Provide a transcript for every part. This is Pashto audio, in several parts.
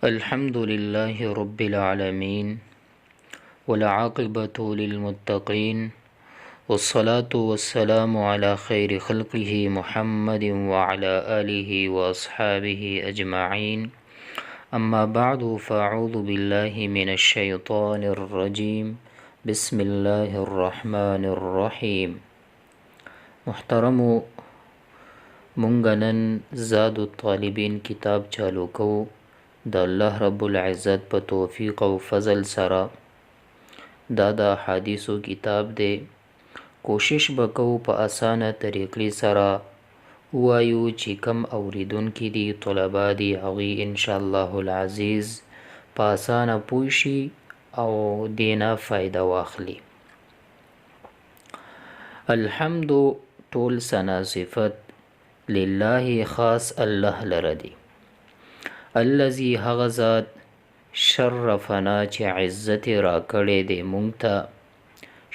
الحمد لله رب العالمين والعاقبة للمتقين والصلاة والسلام على خير خلقه محمد وعلى آله وأصحابه أجمعين أما بعد فأعوذ بالله من الشيطان الرجيم بسم الله الرحمن الرحيم. محترم منګنن زاد الطالبین کتاب چالو کو د الله رب العزت په توفیق او فضل سره دا د حدیثو کتاب دی. کوشش وکړو په اسانه طریقې سره وایو چې کم اوریدونکي دي طلبا دي هغوی انشاءالله العزیز په اسانه پوه شي او دینه فایده واخلي. الحمد ټول ثنا صفت لله خاص الله لره دی. الذي هغه ذات شرفنا چې عزت را کړی دی مونږ ته،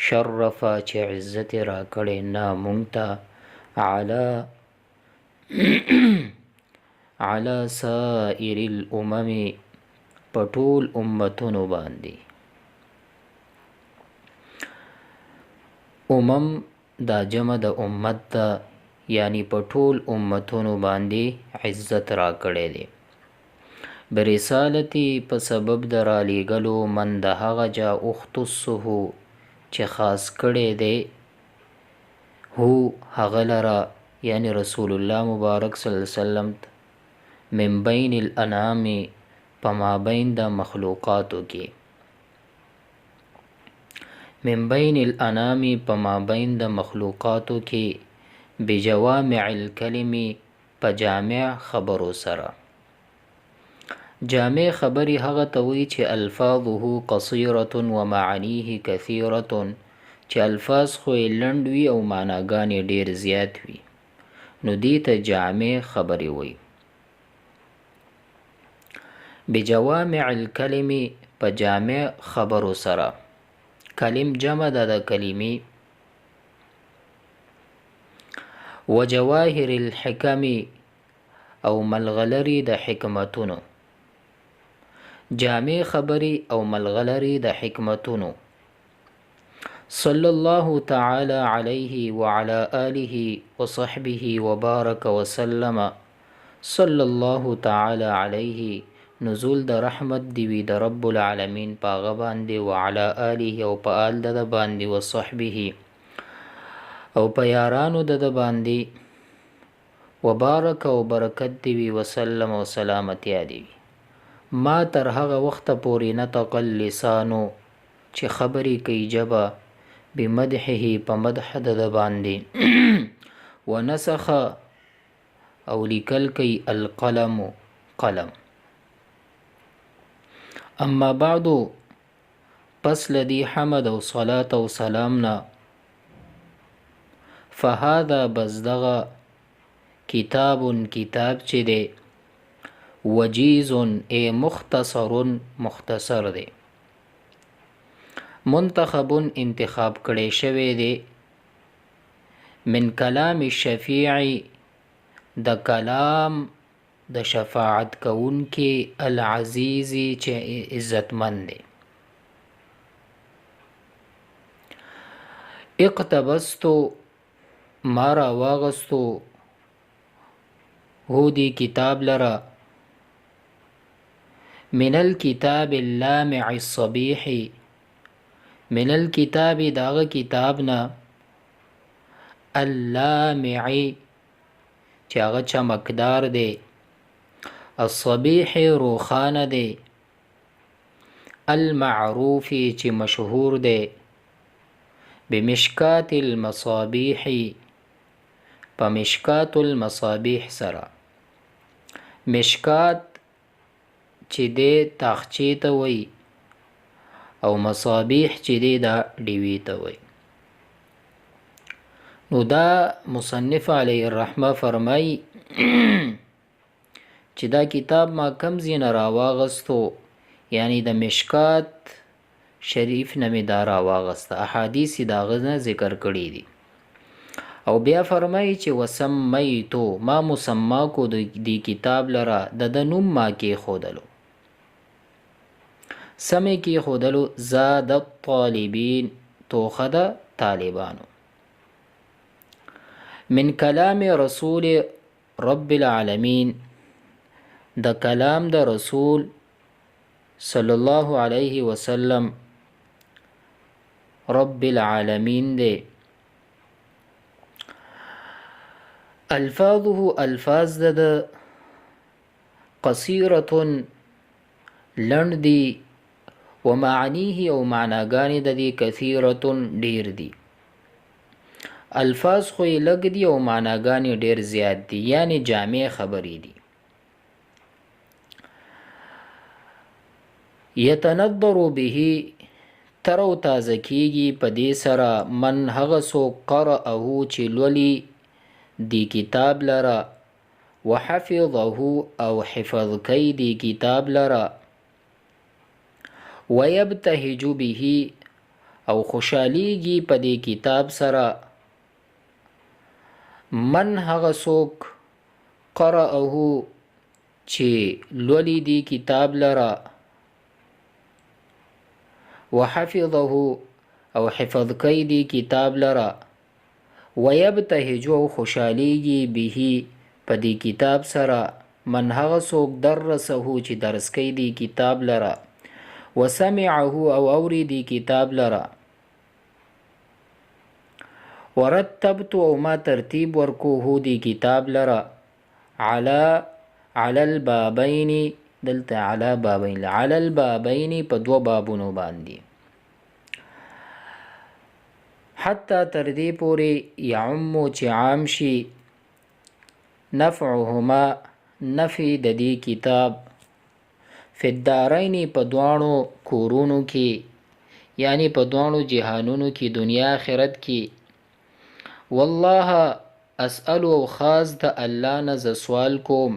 شرفا چې عزت را کړی نه مونږ ته، علی سائر الامم په ټول امتونو باندې. امم دا جمع د امت ده، یعنی په ټول امتونو باندې عزت را کړی دی. برسالتی په سبب د رالیږلو من د هغه جا اختصه چې خاص کړی دی هو هغه لره، یعنی رسول الله مبارک صلی الله علیه وسلم من بین الانام په مابین د مخلوقاتو کې، من بین الانام په مابین د مخلوقاتو کې، بجوامع الکلمی په جامع خبرو سره. جامع خبری هغه ته وایي چې الفاظه قصیرة ومعانیه کثیرة، چې الفاظ خو یې لنډ وي او معناګانې ډیر زیات وي، نو دې ته جامع خبرې وایي. بجوامع الکلمی په جامع خبرو سره. کلم جمع ده د کلمې. وجواهر الحکم او ملغلری د حکمتونو. جامع خبری او ملغلری د حکمتونو. صلی الله تعالی علیه وعلى آله وصحبه وبارک وسلم. صلی الله تعالی علیه نزول د رحمت دیوی د رب العالمین پاغه باندې، وعلى آله او په آل د باندې، وصحبه او په یارانو د باندې، وبارک او برکت دیوی وسلم او سلامتیا دیوی. ما تر هغه وخته پورې نطق اللسانو چې خبرې کوي جبه، بمدحه په مدح د باندې، ونسخ او لیکل کوي القلم قلم. اما بعد پس لدی حمد او صلاة او سلامنا، فهذا بزدغه کتاب کتاب چې دی، وجیز ای مختصر مختصر دی، منتخب انتخاب کړی شوی دی، من کلام الشفیع د کلام د شفاعت کوونکي، العزیزی چې عزتمند دی. اقتبستو ما را واغستو هو دی کتاب لرا، من الكتاب اللامع الصبیح، من الكتاب داغ کتابنا، اللامع چې هغه چمکدار دی، الصبیح روخانه دی، المعروف چې مشهور دی، بمشکات المصابیح په مشکات المصابیح سره. مشکات چې دی تاخچې ته وایي او مصابیح چې دی دا ډیوې ته وایي. نو دا مصنف علیه الرحمه فرمایي چې دا کتاب ما کم ځای نه راواغستو، یعنی د مشکات شریف نه مې دا راواغسته، احادیث یې د هغه نه ذکر کړي دي. او بیا فرمایي چې وسمیتو ما مسما کو دی کتاب لره د نوم ما کې خودلو، سمې کې خودلو زاد الطالبین توخه د طالبانو. من کلام رسول رب العالمین د کلام د رسول صلی الله علیه وسلم رب العالمین دے. الفاظه الفاظ د قصیرة لند دی ومعانیه او معناګانې د دې کثیرة ډیر دی. الفاظ خو یې لږ دي او معناګانې ډیر زیات دي، یعنی جامع خبرې دي. یتنظر به تر او تازه کیږي په دې سره من هغه څوک قرأه چې لولي دی کتاب لره، وحفظه او حفظ کوي دی کتاب لره، ويبتهج به او خوشحالیږي په دې کتاب سره من هغه څوک قرأه چې لولي دی کتاب لره، وحفظه او حفظ کوي دی کتاب لره، ويبتهج او خوشحالیږي به په دې کتاب سره من هغه څوک درسه چې درس کوي دی کتاب لره، وسمعه او اوري دی کتاب لره، ورتبت او ما ترتیب ورکو هو دی کتاب لره علی البابین دلته علی بابین علی البابین په دو بابونو باندې حتی تر دې پورې یعم چې عام شي نفعهما نفع د دې کتاب فی الدارین په دوانو کورونو کې، یعنی په دوانو جهانونو کې، دنیا آخرت کې. والله اسأل او خاص د الله نه ز سوال کوم،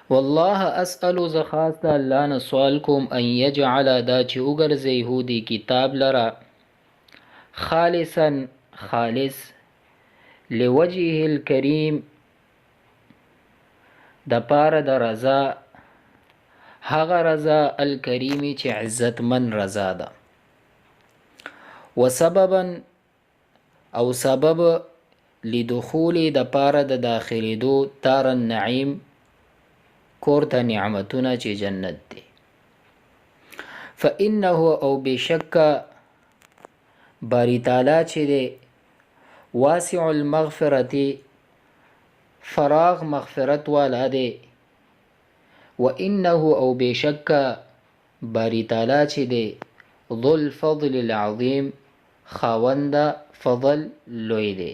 والله اسأل ز خاص د الله نه سوال کوم ان یجعل دا چې وګرځي هو دی کتاب لره خالصا خالص لوجهه الکریم د پاره د رضا هغه رضا الکریمی چې عزتمن رضا ده، وسببا او سبب لدخول د پاره د داخلېدو دار النعیم کور ته نعمتونه چې جنت دی. فانه او بشک باری تعالی چې دی واسع المغفرتی فراغ مغفرت والا دی، وانه او بشک باری تعالی چې دی ذو الفضل العظیم خاوند فضل لوی دی.